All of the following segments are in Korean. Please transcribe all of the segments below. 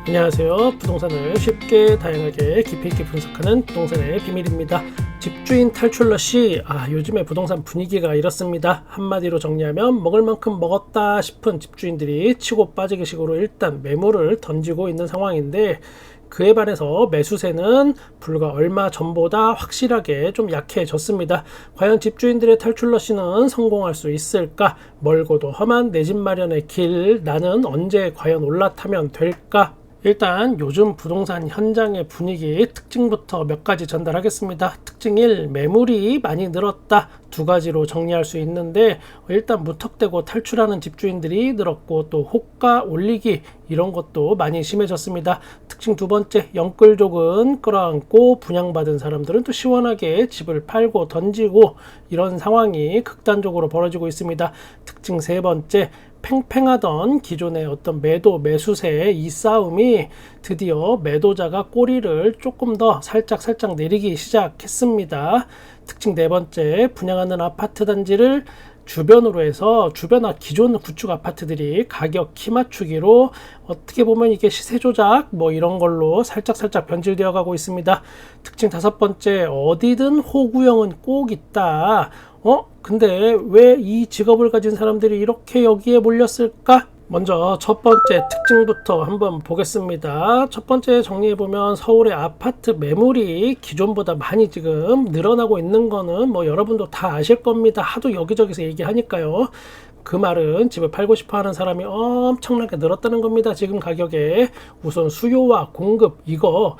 안녕하세요. 부동산을 쉽게 다양하게 깊이 있게 분석하는 부동산의 비밀입니다. 집주인 탈출러시 요즘에 부동산 분위기가 이렇습니다. 한마디로 정리하면 먹을 만큼 먹었다 싶은 집주인들이 치고 빠지기 식으로 일단 매물을 던지고 있는 상황인데, 그에 반해서 매수세는 불과 얼마 전보다 확실하게 좀 약해졌습니다. 과연 집주인들의 탈출러시는 성공할 수 있을까? 멀고도 험한 내 집 마련의 길, 나는 언제 과연 올라타면 될까? 일단 요즘 부동산 현장의 분위기 특징부터 몇 가지 전달하겠습니다. 특징 1, 매물이 많이 늘었다. 두 가지로 정리할 수 있는데, 일단 무턱대고 탈출하는 집주인들이 늘었고, 또 호가 올리기 이런 것도 많이 심해졌습니다. 특징 두 번째, 영끌족은 끌어안고 분양받은 사람들은 또 시원하게 집을 팔고 던지고, 이런 상황이 극단적으로 벌어지고 있습니다. 특징 세 번째, 팽팽하던 기존의 어떤 매도 매수세의 이 싸움이 드디어 매도자가 꼬리를 조금 더 살짝 내리기 시작했습니다. 특징 네 번째, 분양하는 아파트 단지를 주변으로 해서 주변 기존 구축 아파트들이 가격 키 맞추기로 어떻게 보면 이게 시세 조작 이런 걸로 살짝 변질되어 가고 있습니다. 특징 다섯 번째, 어디든 호구형은 꼭 있다. 근데 왜 이 직업을 가진 사람들이 이렇게 여기에 몰렸을까? 먼저 첫 번째 특징부터 한번 보겠습니다. 첫 번째 정리해보면, 서울의 아파트 매물이 기존보다 많이 지금 늘어나고 있는 거는 여러분도 다 아실 겁니다. 하도 여기저기서 얘기하니까요. 그 말은 집을 팔고 싶어 하는 사람이 엄청나게 늘었다는 겁니다. 지금 가격에. 우선 수요와 공급, 이거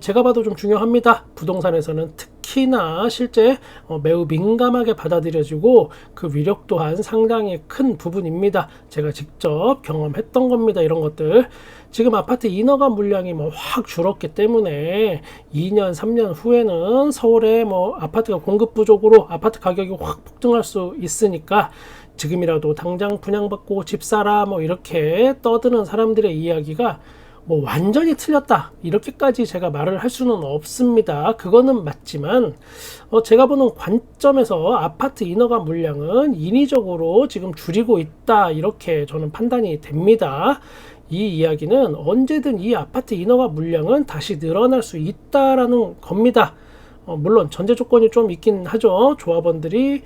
제가 봐도 좀 중요합니다. 부동산에서는 특히나 실제 매우 민감하게 받아들여지고, 그 위력 또한 상당히 큰 부분입니다. 제가 직접 경험했던 겁니다. 이런 것들. 지금 아파트 인허가 물량이 확 줄었기 때문에 2년, 3년 후에는 서울에 아파트가 공급 부족으로 아파트 가격이 확 폭등할 수 있으니까, 지금이라도 당장 분양받고 집 사라 이렇게 떠드는 사람들의 이야기가 완전히 틀렸다, 이렇게까지 제가 말을 할 수는 없습니다. 그거는 맞지만 제가 보는 관점에서 아파트 인허가 물량은 인위적으로 지금 줄이고 있다, 이렇게 저는 판단이 됩니다. 이 이야기는 언제든 이 아파트 인허가 물량은 다시 늘어날 수 있다라는 겁니다. 물론 전제 조건이 좀 있긴 하죠. 조합원들이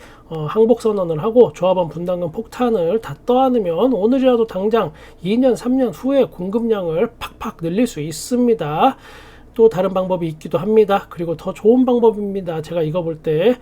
항복 선언을 하고 조합원 분담금 폭탄을 다 떠안으면 오늘이라도 당장 2년 3년 후에 공급량을 팍팍 늘릴 수 있습니다. 또 다른 방법이 있기도 합니다. 그리고 더 좋은 방법입니다. 제가 이거 볼 때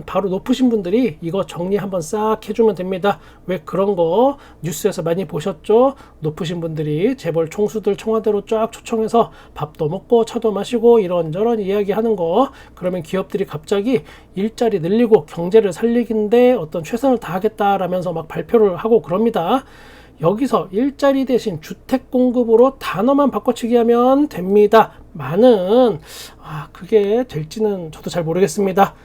바로 높으신 분들이 이거 정리 한번 싹 해주면 됩니다. 왜 그런 거 뉴스에서 많이 보셨죠? 높으신 분들이 재벌 총수들 청와대로 쫙 초청해서 밥도 먹고 차도 마시고 이런저런 이야기하는 거, 그러면 기업들이 갑자기 일자리 늘리고 경제를 살리긴데 어떤 최선을 다하겠다라면서 막 발표를 하고 그럽니다. 여기서 일자리 대신 주택 공급으로 단어만 바꿔치기 하면 됩니다. 많은 그게 될지는 저도 잘 모르겠습니다.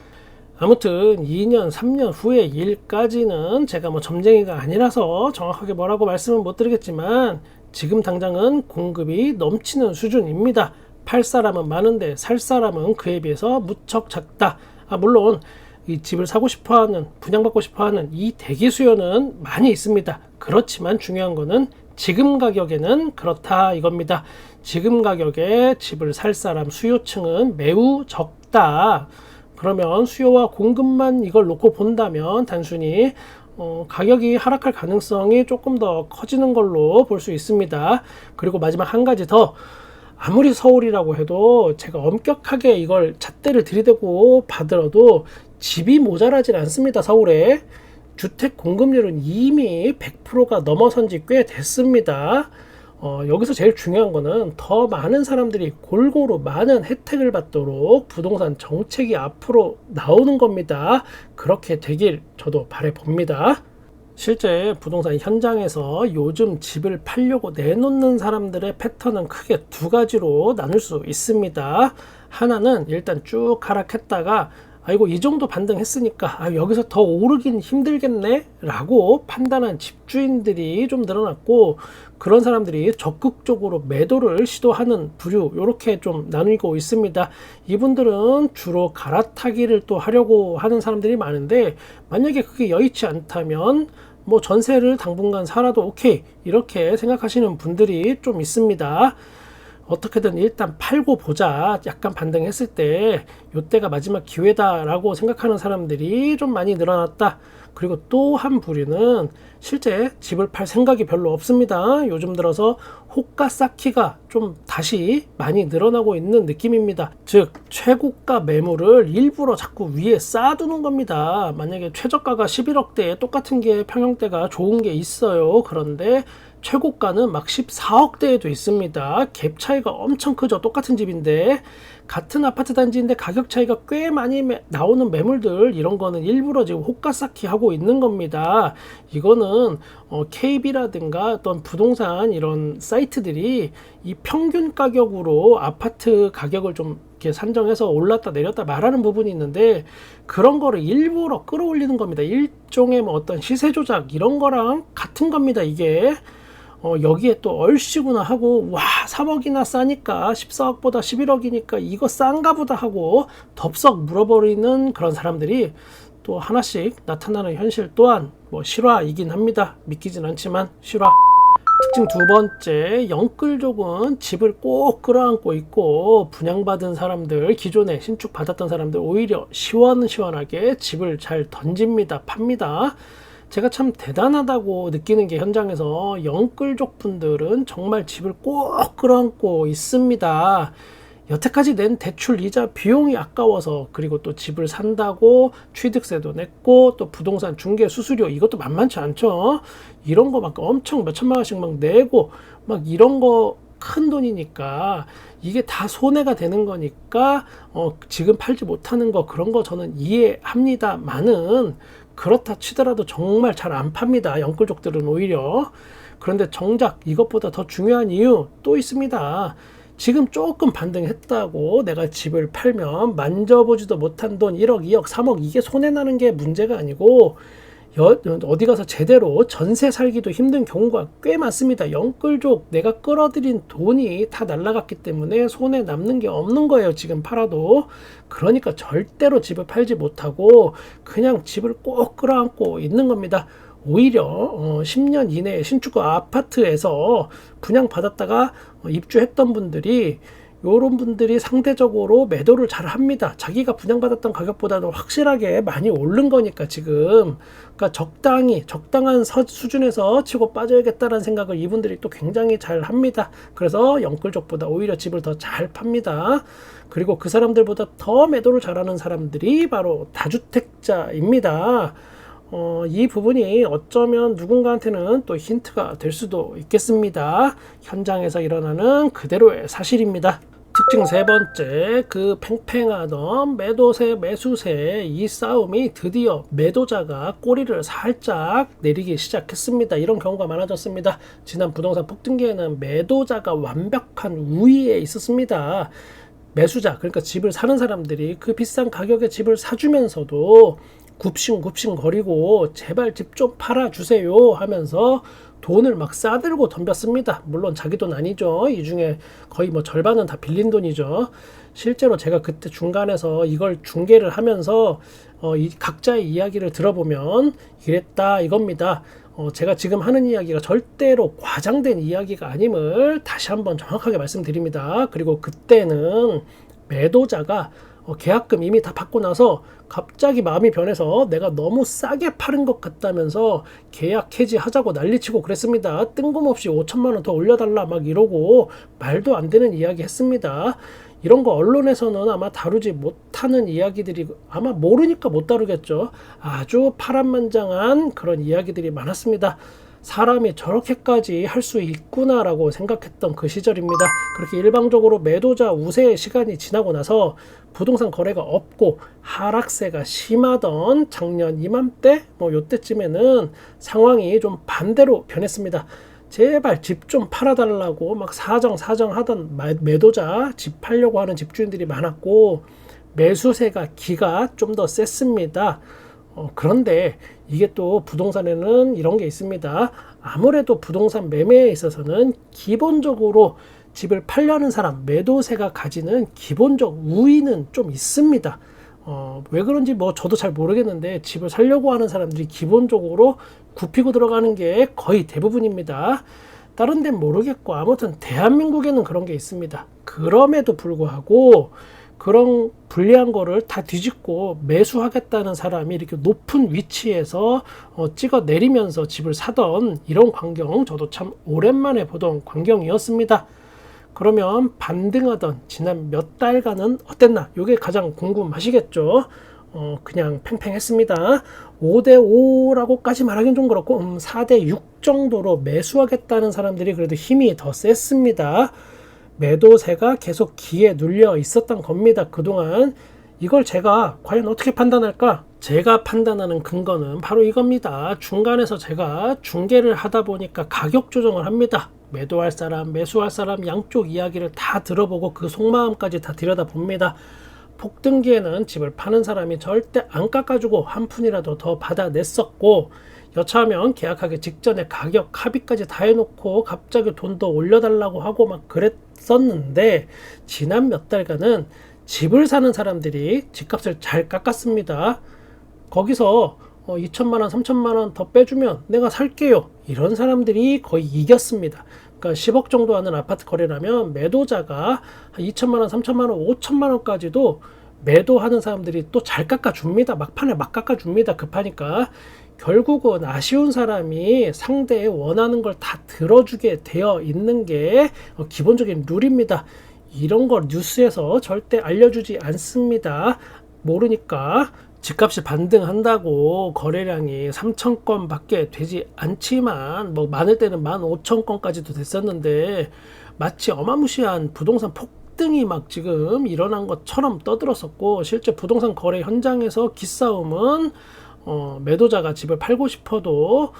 아무튼 2년 3년 후의 일까지는 제가 점쟁이가 아니라서 정확하게 뭐라고 말씀은 못 드리겠지만, 지금 당장은 공급이 넘치는 수준입니다. 팔 사람은 많은데 살 사람은 그에 비해서 무척 작다. 물론 이 집을 사고 싶어하는, 분양받고 싶어하는 이 대기 수요는 많이 있습니다. 그렇지만 중요한 거는 지금 가격에는 그렇다, 이겁니다. 지금 가격에 집을 살 사람 수요층은 매우 적다. 그러면 수요와 공급만 이걸 놓고 본다면 단순히 가격이 하락할 가능성이 조금 더 커지는 걸로 볼 수 있습니다. 그리고 마지막 한 가지 더, 아무리 서울이라고 해도 제가 엄격하게 이걸 잣대를 들이대고 받으러도 집이 모자라진 않습니다. 서울에 주택 공급률은 이미 100%가 넘어선 지 꽤 됐습니다. 여기서 제일 중요한 거는 더 많은 사람들이 골고루 많은 혜택을 받도록 부동산 정책이 앞으로 나오는 겁니다. 그렇게 되길 저도 바라봅니다. 실제 부동산 현장에서 요즘 집을 팔려고 내놓는 사람들의 패턴은 크게 두 가지로 나눌 수 있습니다. 하나는 일단 쭉 하락했다가 아이고 이 정도 반등했으니까 여기서 더 오르긴 힘들겠네 라고 판단한 집주인들이 좀 늘어났고, 그런 사람들이 적극적으로 매도를 시도하는 부류, 이렇게 좀 나누고 있습니다. 이분들은 주로 갈아타기를 또 하려고 하는 사람들이 많은데, 만약에 그게 여의치 않다면 뭐 전세를 당분간 살아도 오케이 이렇게 생각하시는 분들이 좀 있습니다. 어떻게든 일단 팔고 보자 약간 반등했을 때 이때가 마지막 기회다라고 생각하는 사람들이 좀 많이 늘어났다. 그리고 또 한 부류는 실제 집을 팔 생각이 별로 없습니다. 요즘 들어서 호가 쌓기가 좀 다시 많이 늘어나고 있는 느낌입니다. 즉 최고가 매물을 일부러 자꾸 위에 쌓아두는 겁니다. 만약에 최저가가 11억대에 똑같은 게 평형대가 좋은 게 있어요. 그런데 최고가는 막 14억대에도 있습니다. 갭 차이가 엄청 크죠. 똑같은 집인데 같은 아파트 단지인데 가격 차이가 꽤 많이 나오는 매물들, 이런 거는 일부러 지금 호가 쌓기 하고 있는 겁니다. 이거는 KB라든가 어떤 부동산 이런 사이트들이 이 평균 가격으로 아파트 가격을 좀 이렇게 산정해서 올랐다 내렸다 말하는 부분이 있는데, 그런 거를 일부러 끌어올리는 겁니다. 일종의 뭐 어떤 시세 조작 이런 거랑 같은 겁니다. 이게 여기에 또 얼씨구나 하고, 와 3억이나 싸니까 14억보다 11억이니까 이거 싼가 보다 하고 덥석 물어버리는 그런 사람들이 또 하나씩 나타나는 현실 또한 뭐 실화이긴 합니다. 믿기진 않지만 실화. 특징 두 번째, 영끌족은 집을 꼭 끌어안고 있고 분양받은 사람들, 기존에 신축 받았던 사람들 오히려 시원시원하게 집을 잘 던집니다. 팝니다. 제가 참 대단하다고 느끼는 게, 현장에서 영끌족 분들은 정말 집을 꼭 끌어안고 있습니다. 여태까지 낸 대출 이자 비용이 아까워서, 그리고 또 집을 산다고 취득세도 냈고 또 부동산 중개 수수료 이것도 만만치 않죠. 이런 거 막 엄청 몇천만 원씩 막 내고 막 이런 거 큰 돈이니까 이게 다 손해가 되는 거니까 지금 팔지 못하는 거, 그런 거 저는 이해합니다만은, 그렇다 치더라도 정말 잘 안 팝니다. 영끌족들은 오히려. 그런데 정작 이것보다 더 중요한 이유 또 있습니다. 지금 조금 반등했다고 내가 집을 팔면 만져보지도 못한 돈 1억, 2억, 3억 이게 손해나는 게 문제가 아니고, 어디 가서 제대로 전세 살기도 힘든 경우가 꽤 많습니다. 영끌족 내가 끌어들인 돈이 다 날라갔기 때문에 손해 남는 게 없는 거예요. 지금 팔아도. 그러니까 절대로 집을 팔지 못하고 그냥 집을 꼭 끌어안고 있는 겁니다. 오히려 10년 이내에 신축 아파트에서 분양받았다가 입주했던 분들이, 요런 분들이 상대적으로 매도를 잘 합니다. 자기가 분양받았던 가격보다는 확실하게 많이 오른 거니까 지금. 그러니까 적당한 수준에서 치고 빠져야겠다라는 생각을 이분들이 또 굉장히 잘 합니다. 그래서 영끌족보다 오히려 집을 더 잘 팝니다. 그리고 그 사람들보다 더 매도를 잘하는 사람들이 바로 다주택자입니다. 이 부분이 어쩌면 누군가한테는 또 힌트가 될 수도 있겠습니다. 현장에서 일어나는 그대로의 사실입니다. 특징 세 번째, 그 팽팽하던 매도세 매수세 이 싸움이 드디어 매도자가 꼬리를 살짝 내리기 시작했습니다. 이런 경우가 많아졌습니다. 지난 부동산 폭등기에는 매도자가 완벽한 우위에 있었습니다. 매수자, 그러니까 집을 사는 사람들이 그 비싼 가격에 집을 사주면서도 굽신굽신 거리고 제발 집 좀 팔아주세요 하면서 돈을 막 싸들고 덤볐습니다. 물론 자기 돈 아니죠. 이 중에 거의 뭐 절반은 다 빌린 돈이죠. 실제로 제가 그때 중간에서 이걸 중계를 하면서 이 각자의 이야기를 들어보면 이랬다 이겁니다. 제가 지금 하는 이야기가 절대로 과장된 이야기가 아님을 다시 한번 정확하게 말씀드립니다. 그리고 그때는 매도자가 계약금 이미 다 받고 나서 갑자기 마음이 변해서 내가 너무 싸게 파는 것 같다면서 계약 해지하자고 난리치고 그랬습니다. 뜬금없이 5천만 원 더 올려달라 막 이러고 말도 안 되는 이야기 했습니다. 이런 거 언론에서는 아마 다루지 못하는 이야기들이, 아마 모르니까 못 다루겠죠. 아주 파란만장한 그런 이야기들이 많았습니다. 사람이 저렇게까지 할 수 있구나라고 생각했던 그 시절입니다. 그렇게 일방적으로 매도자 우세의 시간이 지나고 나서 부동산 거래가 없고 하락세가 심하던 작년 이맘때 뭐 요때쯤에는 상황이 좀 반대로 변했습니다. 제발 집 좀 팔아달라고 막 사정하던 매도자, 집 팔려고 하는 집주인들이 많았고 매수세가 기가 좀 더 셌습니다. 그런데 이게 또 부동산에는 이런 게 있습니다. 아무래도 부동산 매매에 있어서는 기본적으로 집을 팔려는 사람, 매도세가 가지는 기본적 우위는 좀 있습니다. 왜 그런지 뭐 저도 잘 모르겠는데 집을 사려고 하는 사람들이 기본적으로 굽히고 들어가는 게 거의 대부분입니다. 다른 데는 모르겠고 아무튼 대한민국에는 그런 게 있습니다. 그럼에도 불구하고 그런 불리한 거를 다 뒤집고 매수하겠다는 사람이 이렇게 높은 위치에서 찍어 내리면서 집을 사던 이런 광경, 저도 참 오랜만에 보던 광경이었습니다. 그러면 반등하던 지난 몇 달간은 어땠나? 이게 가장 궁금하시겠죠? 그냥 팽팽했습니다. 5대5라고까지 말하기는 좀 그렇고 4대6 정도로 매수하겠다는 사람들이 그래도 힘이 더 셌습니다. 매도세가 계속 기에 눌려 있었던 겁니다. 그동안. 이걸 제가 과연 어떻게 판단할까? 제가 판단하는 근거는 바로 이겁니다. 중간에서 제가 중개를 하다 보니까 가격 조정을 합니다. 매도할 사람, 매수할 사람 양쪽 이야기를 다 들어보고 그 속마음까지 다 들여다봅니다. 폭등기에는 집을 파는 사람이 절대 안 깎아주고 한 푼이라도 더 받아냈었고, 여차하면 계약하기 직전에 가격 합의까지 다 해놓고 갑자기 돈 더 올려달라고 하고 막 그랬었는데, 지난 몇 달간은 집을 사는 사람들이 집값을 잘 깎았습니다. 거기서 2천만원, 3천만원 더 빼주면 내가 살게요. 이런 사람들이 거의 이겼습니다. 그러니까 10억 정도 하는 아파트 거래라면 매도자가 2천만원, 3천만원, 5천만원까지도 매도하는 사람들이 또 잘 깎아줍니다. 막판에 막 깎아줍니다. 급하니까. 결국은 아쉬운 사람이 상대의 원하는 걸 다 들어주게 되어 있는 게 기본적인 룰입니다. 이런 걸 뉴스에서 절대 알려주지 않습니다. 모르니까. 집값이 반등한다고 거래량이 3,000건 밖에 되지 않지만 뭐 많을 때는 15,000건까지도 됐었는데 마치 어마무시한 부동산 폭등이 막 지금 일어난 것처럼 떠들었었고, 실제 부동산 거래 현장에서 기싸움은 매도자가 집을 팔고 싶어도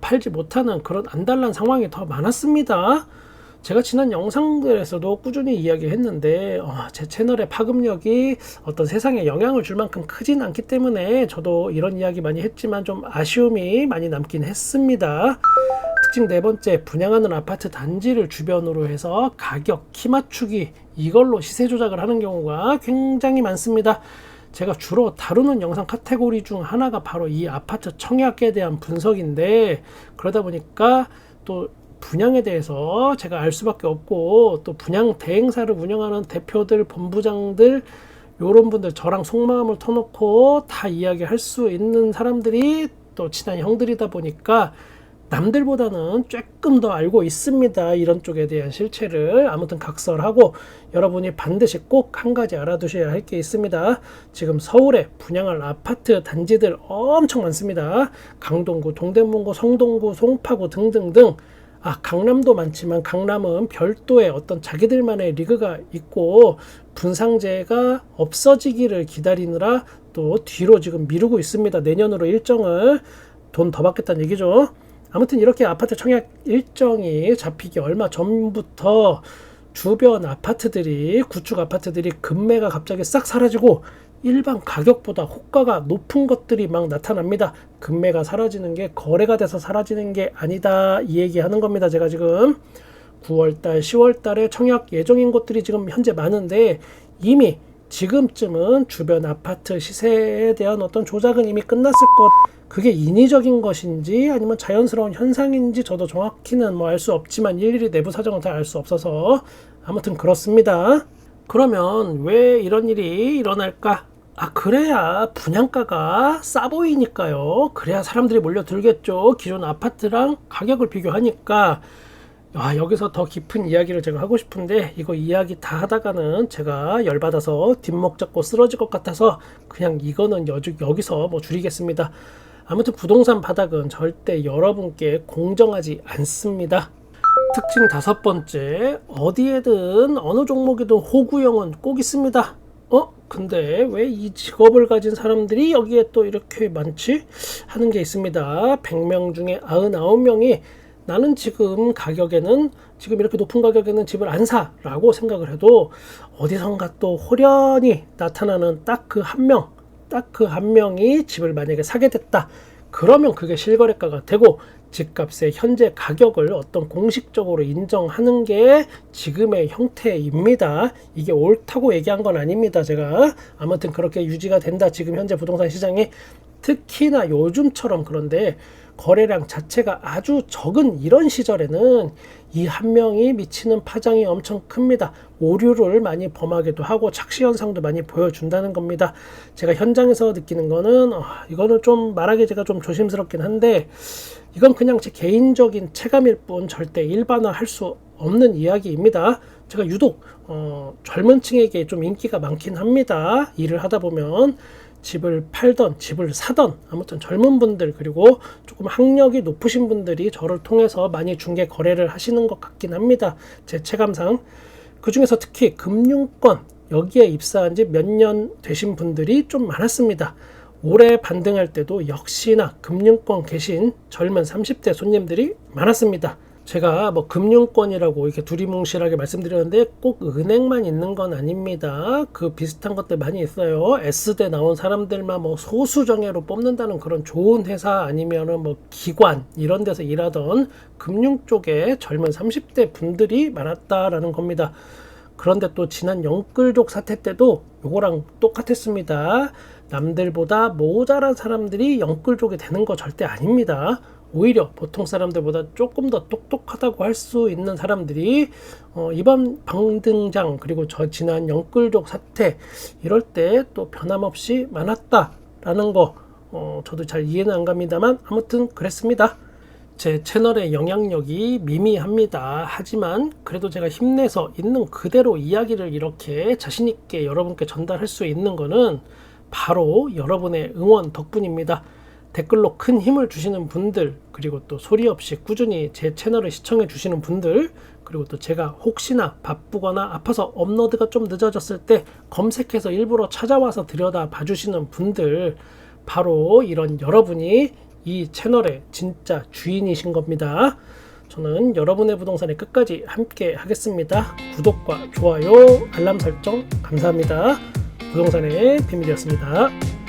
팔지 못하는 그런 안달난 상황이 더 많았습니다. 제가 지난 영상들에서도 꾸준히 이야기했는데 제 채널의 파급력이 어떤 세상에 영향을 줄 만큼 크진 않기 때문에 저도 이런 이야기 많이 했지만 좀 아쉬움이 많이 남긴 했습니다. 특징 네 번째, 분양하는 아파트 단지를 주변으로 해서 가격 키 맞추기, 이걸로 시세 조작을 하는 경우가 굉장히 많습니다. 제가 주로 다루는 영상 카테고리 중 하나가 바로 이 아파트 청약에 대한 분석인데, 그러다 보니까 또 분양에 대해서 제가 알 수밖에 없고, 또 분양 대행사를 운영하는 대표들, 본부장들, 요런 분들 저랑 속마음을 터놓고 다 이야기할 수 있는 사람들이 또 친한 형들이다 보니까 남들보다는 조금 더 알고 있습니다. 이런 쪽에 대한 실체를. 아무튼 각설하고 여러분이 반드시 꼭 한 가지 알아두셔야 할 게 있습니다. 지금 서울에 분양할 아파트 단지들 엄청 많습니다. 강동구, 동대문구, 성동구, 송파구 등등등. 강남도 많지만 강남은 별도의 어떤 자기들만의 리그가 있고 분상제가 없어지기를 기다리느라 또 뒤로 지금 미루고 있습니다. 내년으로 일정을 돈 더 받겠다는 얘기죠. 아무튼 이렇게 아파트 청약 일정이 잡히기 얼마 전부터 주변 아파트들이, 구축 아파트들이 급매가 갑자기 싹 사라지고 일반 가격보다 호가가 높은 것들이 막 나타납니다. 급매가 사라지는 게 거래가 돼서 사라지는 게 아니다, 이 얘기하는 겁니다. 제가 지금 9월달, 10월달에 청약 예정인 곳들이 지금 현재 많은데 이미 지금쯤은 주변 아파트 시세에 대한 어떤 조작은 이미 끝났을 것. 그게 인위적인 것인지 아니면 자연스러운 현상인지 저도 정확히는 뭐 알 수 없지만 일일이 내부 사정은 다 알 수 없어서 아무튼 그렇습니다. 그러면 왜 이런 일이 일어날까? 그래야 분양가가 싸 보이니까요. 그래야 사람들이 몰려들겠죠. 기존 아파트랑 가격을 비교하니까. 여기서 더 깊은 이야기를 제가 하고 싶은데 이거 이야기 다 하다가는 제가 열받아서 뒷목 잡고 쓰러질 것 같아서 그냥 이거는 여기서 뭐 줄이겠습니다. 아무튼 부동산 바닥은 절대 여러분께 공정하지 않습니다. 특징 다섯 번째, 어디에든 어느 종목이든 호구형은 꼭 있습니다. 근데 왜 이 직업을 가진 사람들이 여기에 또 이렇게 많지? 하는 게 있습니다. 100명 중에 99명이 나는 지금 가격에는, 지금 이렇게 높은 가격에는 집을 안 사라고 생각을 해도 어디선가 또 호련히 나타나는 딱 그 한 명이 집을 만약에 사게 됐다. 그러면 그게 실거래가가 되고, 집값의 현재 가격을 어떤 공식적으로 인정하는 게 지금의 형태입니다. 이게 옳다고 얘기한 건 아닙니다. 제가 아무튼 그렇게 유지가 된다. 지금 현재 부동산 시장이 특히나 요즘처럼 그런데 거래량 자체가 아주 적은 이런 시절에는 이 한 명이 미치는 파장이 엄청 큽니다. 오류를 많이 범하기도 하고 착시 현상도 많이 보여준다는 겁니다. 제가 현장에서 느끼는 거는 이거는 좀 말하기 제가 좀 조심스럽긴 한데 이건 그냥 제 개인적인 체감일 뿐 절대 일반화할 수 없는 이야기입니다. 제가 유독 젊은 층에게 좀 인기가 많긴 합니다. 일을 하다 보면 집을 팔던 집을 사던 아무튼 젊은 분들 그리고 조금 학력이 높으신 분들이 저를 통해서 많이 중개 거래를 하시는 것 같긴 합니다. 제 체감상. 그 중에서 특히 금융권 여기에 입사한 지 몇 년 되신 분들이 좀 많았습니다. 올해 반등할 때도 역시나 금융권 계신 젊은 30대 손님들이 많았습니다. 제가 뭐 금융권이라고 이렇게 두리뭉실하게 말씀드렸는데 꼭 은행만 있는 건 아닙니다. 그 비슷한 것들 많이 있어요. S대 나온 사람들만 뭐 소수 정예로 뽑는다는 그런 좋은 회사 아니면은 뭐 기관 이런 데서 일하던 금융 쪽에 젊은 30대 분들이 많았다라는 겁니다. 그런데 또 지난 영끌족 사태 때도 요거랑 똑같았습니다. 남들보다 모자란 사람들이 영끌족이 되는 거 절대 아닙니다. 오히려 보통 사람들보다 조금 더 똑똑하다고 할 수 있는 사람들이 이번 방등장 그리고 저 지난 영끌족 사태 이럴 때 또 변함없이 많았다라는 거 저도 잘 이해는 안 갑니다만 아무튼 그랬습니다. 제 채널의 영향력이 미미합니다. 하지만 그래도 제가 힘내서 있는 그대로 이야기를 이렇게 자신있게 여러분께 전달할 수 있는 거는 바로 여러분의 응원 덕분입니다. 댓글로 큰 힘을 주시는 분들 그리고 또 소리 없이 꾸준히 제 채널을 시청해 주시는 분들 그리고 또 제가 혹시나 바쁘거나 아파서 업로드가 좀 늦어졌을 때 검색해서 일부러 찾아와서 들여다 봐주시는 분들 바로 이런 여러분이 이 채널의 진짜 주인이신 겁니다. 저는 여러분의 부동산에 끝까지 함께 하겠습니다. 구독과 좋아요 알람 설정 감사합니다. 부동산의 비밀이었습니다.